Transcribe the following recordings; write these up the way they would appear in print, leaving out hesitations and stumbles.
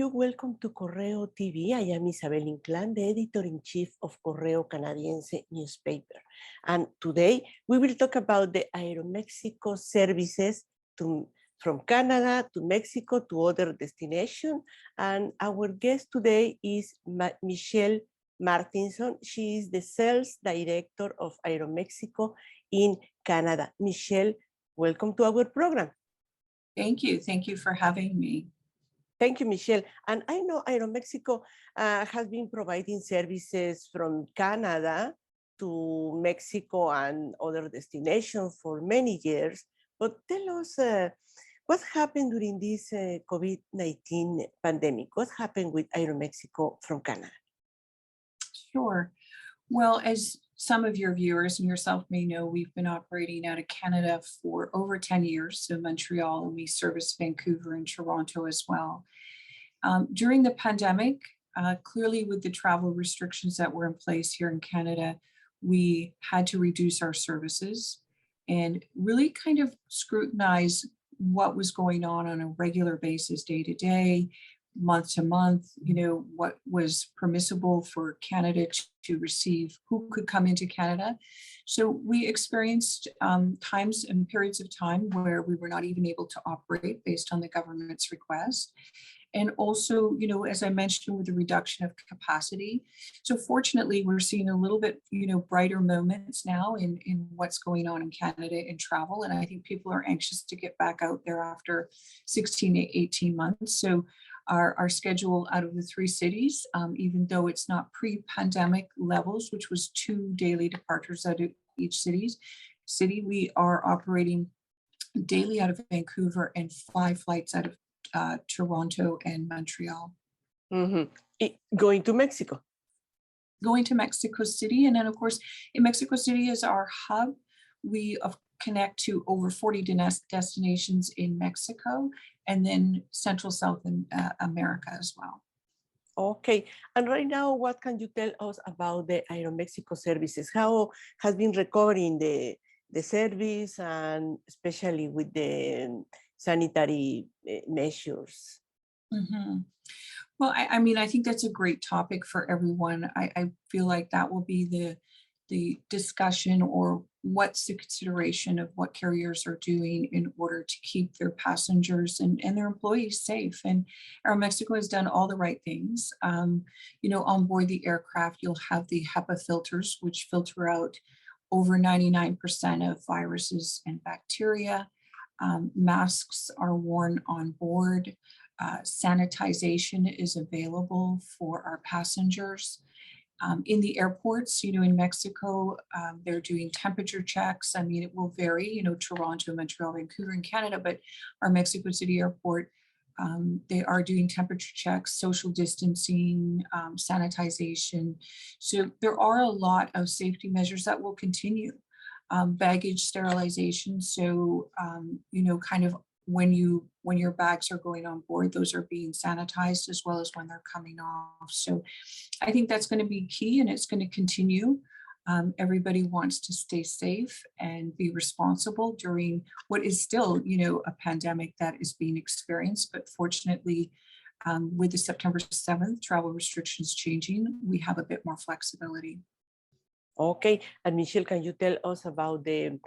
you. Welcome to CorreoTV. I am Isabel Inclán, the editor-in-chief of Correo Canadiense newspaper. And today we will talk about the Aeromexico services from Canada to Mexico to other destinations. And our guest today is Michele Martinson. She is the sales director of Aeromexico in Canada. Michele, welcome to our program. Thank you. Thank you for having me. Thank you, Michele. And I know Aeromexico has been providing services from Canada to Mexico and other destinations for many years. But tell us what happened during this COVID-19 pandemic? What happened with Aeromexico from Canada? Sure. Well, as some of your viewers and yourself may know, we've been operating out of Canada for over 10 years, so Montreal, and we service Vancouver and Toronto as well. During the pandemic, clearly with the travel restrictions that were in place here in Canada, we had to reduce our services and really kind of scrutinize what was going on a regular basis, day to day, month to month, what was permissible for Canada to receive, who could come into Canada. So we experienced times and periods of time where we were not even able to operate based on the government's request. And also, as I mentioned, with the reduction of capacity. So fortunately, we're seeing a little bit, brighter moments now in what's going on in Canada in travel. And I think people are anxious to get back out there after 16 to 18 months. So our schedule out of the 3 cities, even though it's not pre-pandemic levels, which was 2 daily departures out of each city, we are operating daily out of Vancouver and 5 flights out of Toronto and Montreal. Going to Mexico? Going to Mexico City. And then, of course, in Mexico City is our hub. We connect to over 40 destinations in Mexico and then Central South America as well. Okay. And right now, what can you tell us about the Aeromexico services? How has been recovering the service, and especially with the sanitary measures? Well, I think that's a great topic for everyone. I feel like that will be the discussion, or what's the consideration of what carriers are doing in order to keep their passengers and their employees safe. And Aeromexico has done all the right things. On board the aircraft, you'll have the HEPA filters, which filter out over 99% of viruses and bacteria. Masks are worn on board. Sanitization is available for our passengers. In the airports, in Mexico, they're doing temperature checks. It will vary, Toronto, Montreal, Vancouver in Canada, but our Mexico City airport, they are doing temperature checks, social distancing, sanitization. So there are a lot of safety measures that will continue. Baggage sterilization. So, kind of when your bags are going on board, those are being sanitized as well as when they're coming off. So I think that's going to be key, and it's going to continue. Everybody wants to stay safe and be responsible during what is still, a pandemic that is being experienced. But fortunately, with the September 7th travel restrictions changing, we have a bit more flexibility. Okay, and Michele, can you tell us about the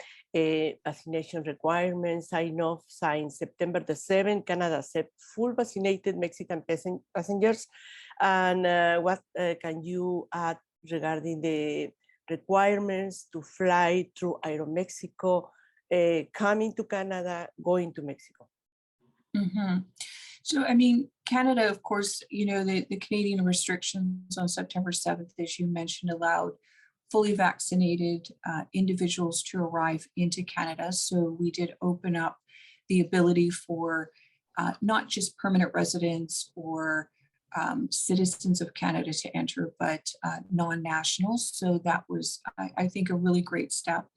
vaccination requirements? I know since September the 7th, Canada accepts full vaccinated Mexican passengers. And what can you add regarding the requirements to fly through Aeromexico, coming to Canada, going to Mexico? So, Canada, of course, the Canadian restrictions on September 7th, as you mentioned, allowed fully vaccinated individuals to arrive into Canada. So we did open up the ability for not just permanent residents or citizens of Canada to enter, but non-nationals. So that was, I think, a really great step.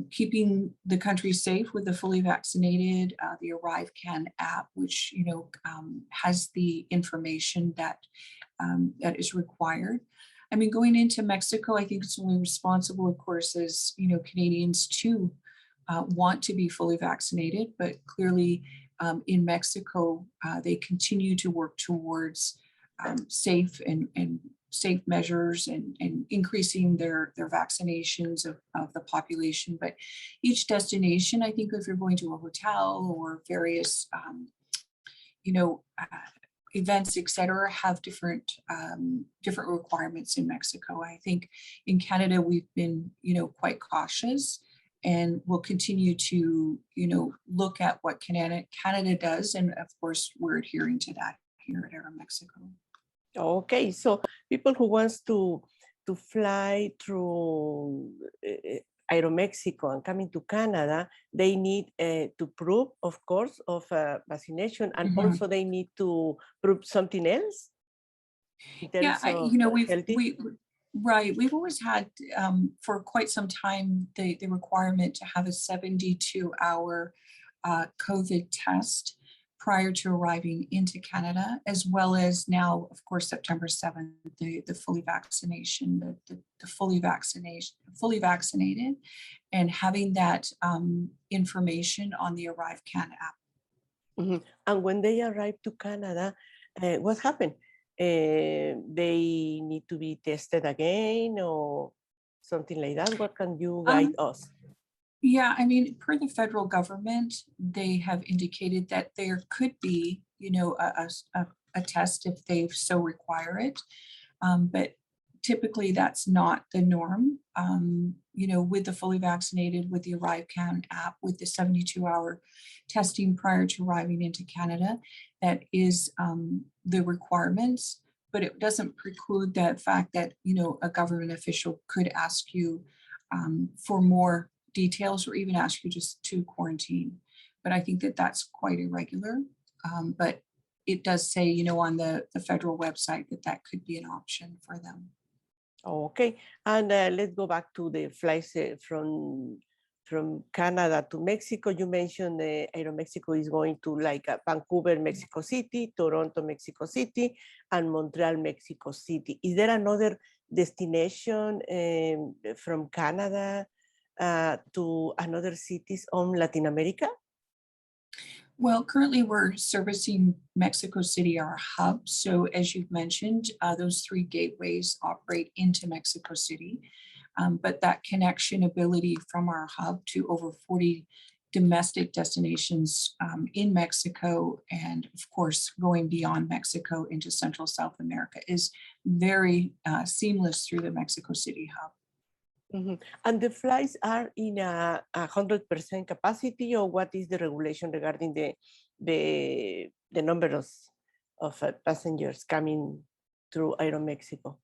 Keeping the country safe with the fully vaccinated, the ArriveCan app, which has the information that is required. Going into Mexico, I think it's only responsible, of course, as Canadians to want to be fully vaccinated, but clearly in Mexico, they continue to work towards safe and safe measures and increasing their vaccinations of the population. But each destination, I think if you're going to a hotel or various, events, et cetera, have different requirements in Mexico. I think in Canada, we've been, quite cautious and we'll continue to, look at what Canada does. And of course, we're adhering to that here at Aeromexico. Okay, so people who wants to fly through Aeromexico and coming to Canada, they need to prove, of course, of vaccination, and also they need to prove something else. Yeah, we've always had for quite some time the requirement to have a 72-hour COVID test prior to arriving into Canada, as well as now, of course, September 7th, the fully vaccination, the fully vaccinated, and having that information on the Arrive Can app. And when they arrive to Canada, what happened? They need to be tested again or something like that? What can you guide us? Yeah, I mean, per the federal government, they have indicated that there could be, a test if they so require it. But typically that's not the norm. With the fully vaccinated, with the Arrive Can app, with the 72-hour testing prior to arriving into Canada, that is the requirements, but it doesn't preclude the fact that, a government official could ask you for more details or even ask you just to quarantine. But I think that that's quite irregular. But it does say, on the federal website that could be an option for them. Okay, and let's go back to the flights from Canada to Mexico. You mentioned Aeromexico is going to Vancouver, Mexico City, Toronto, Mexico City, and Montreal, Mexico City. Is there another destination from Canada to another cities on Latin America? Well, currently we're servicing Mexico City, our hub. So as you've mentioned, those 3 gateways operate into Mexico City. But that connection ability from our hub to over 40 domestic destinations in Mexico, and of course, going beyond Mexico into Central South America is very seamless through the Mexico City hub. And the flights are in 100% capacity, or what is the regulation regarding the number of passengers coming through Aeromexico?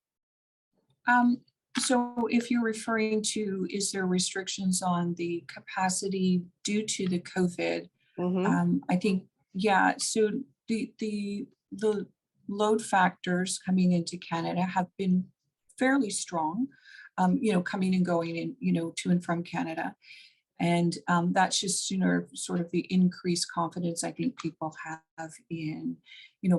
So if you're referring to, is there restrictions on the capacity due to the COVID? I think, yeah, so the load factors coming into Canada have been fairly strong, coming and going in, to and from Canada. And that's just sort of the increased confidence I think people have in,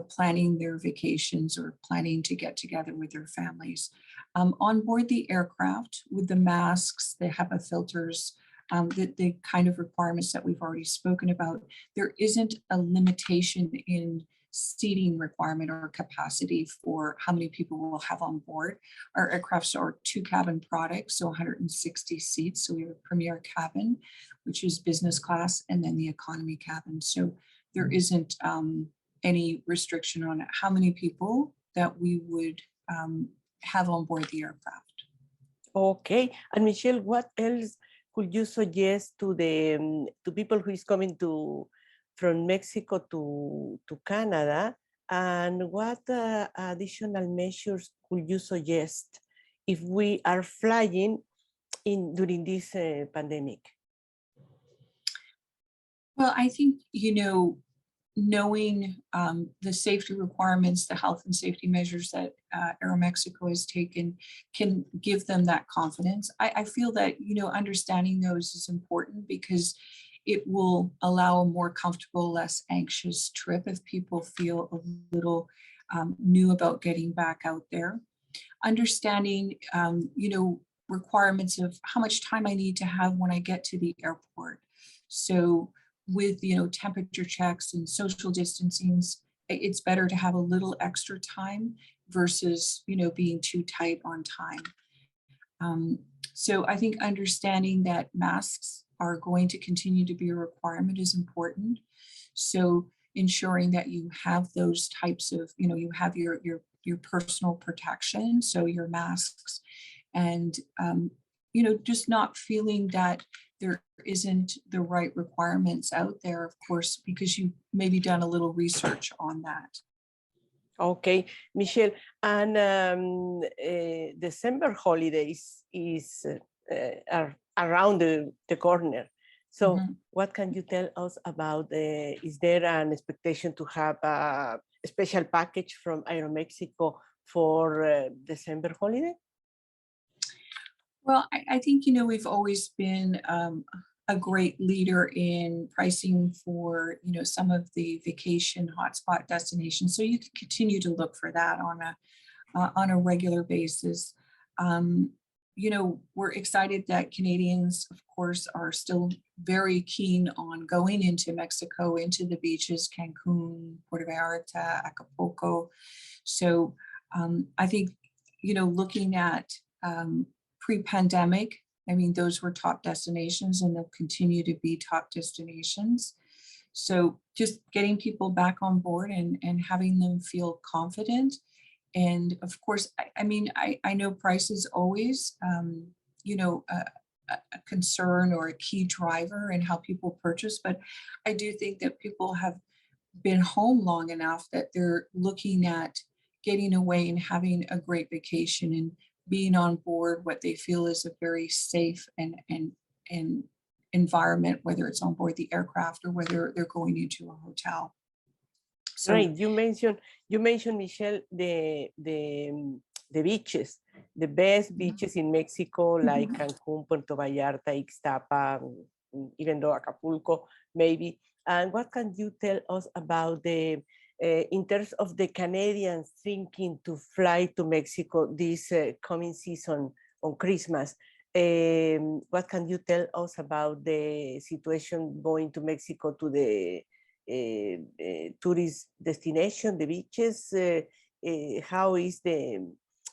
planning their vacations or planning to get together with their families. On board the aircraft with the masks, the HEPA filters, the kind of requirements that we've already spoken about, there isn't a limitation in seating requirement or capacity for how many people we'll have on board. Our aircrafts are 2-cabin products, so 160 seats. So we have a premier cabin, which is business class, and then the economy cabin. So there isn't any restriction on how many people that we would have on board the aircraft. Okay, and Michelle, what else could you suggest to the to people who is coming from Mexico to Canada, and what additional measures could you suggest if we are flying during this pandemic? Well, I think, knowing the safety requirements, the health and safety measures that Aeromexico has taken can give them that confidence. I feel that, understanding those is important because it will allow a more comfortable, less anxious trip if people feel a little new about getting back out there. Understanding, requirements of how much time I need to have when I get to the airport. So with, temperature checks and social distancing, it's better to have a little extra time versus, being too tight on time. So I think understanding that masks are going to continue to be a requirement is important. So ensuring that you have those types of, you have your personal protection, so your masks, and just not feeling that there isn't the right requirements out there, of course, because you've maybe done a little research on that. Okay, Michelle, and December holidays are around the corner. So what can you tell us about, is there an expectation to have a special package from Aeromexico for December holiday? Well, I think, we've always been a great leader in pricing for, some of the vacation hotspot destinations. So you can continue to look for that on a regular basis. We're excited that Canadians, of course, are still very keen on going into Mexico, into the beaches, Cancun, Puerto Vallarta, Acapulco. So I think, looking at pre-pandemic, I mean, those were top destinations and they'll continue to be top destinations. So just getting people back on board and having them feel confident. And of course, I know price is always, a concern or a key driver in how people purchase, but I do think that people have been home long enough that they're looking at getting away and having a great vacation and being on board what they feel is a very safe and environment, whether it's on board the aircraft or whether they're going into a hotel. So, right, you mentioned Michelle the beaches, the best beaches in Mexico, like Cancun, Puerto Vallarta, Ixtapa, even though Acapulco, maybe. And what can you tell us about the in terms of the Canadians thinking to fly to Mexico this coming season on Christmas? What can you tell us about the situation going to Mexico, to the tourist destination, the beaches? How is the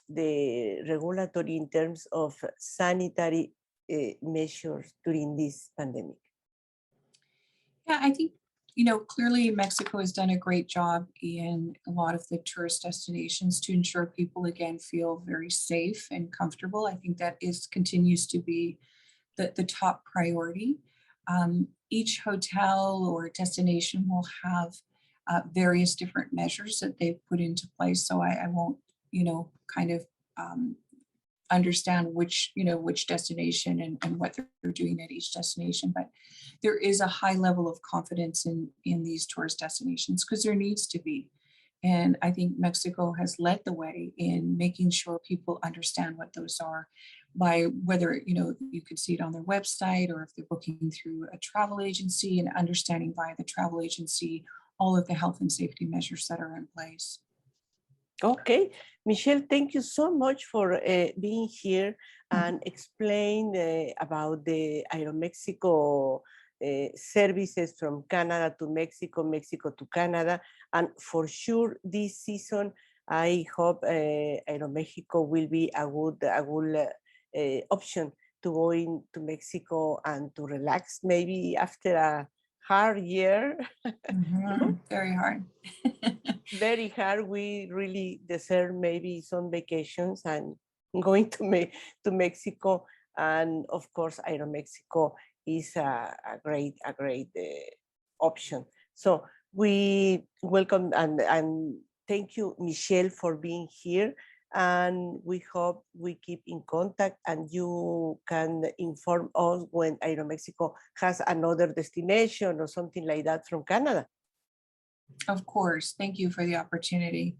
regulatory in terms of sanitary measures during this pandemic? yeah, I think, clearly Mexico has done a great job in a lot of the tourist destinations to ensure people again feel very safe and comfortable. I think that continues to be the top priority. Each hotel or destination will have various different measures that they've put into place. So I won't, kind of understand which destination and what they're doing at each destination, but there is a high level of confidence in these tourist destinations because there needs to be. And I think Mexico has led the way in making sure people understand what those are, by whether, you could see it on their website or if they're booking through a travel agency, and understanding via the travel agency all of the health and safety measures that are in place. Okay, Michelle, thank you so much for being here and explain about the Aeromexico services from Canada to Mexico, Mexico to Canada. And for sure, this season, I hope Aeromexico will be a good option to go into Mexico and to relax, maybe after a hard year. Very hard. Very hard. We really deserve maybe some vacations and going to Mexico. And of course, Aeromexico is a great option. So we welcome and thank you, Michelle, for being here. And we hope we keep in contact and you can inform us when Aeromexico has another destination or something like that from Canada. Of course. Thank you for the opportunity.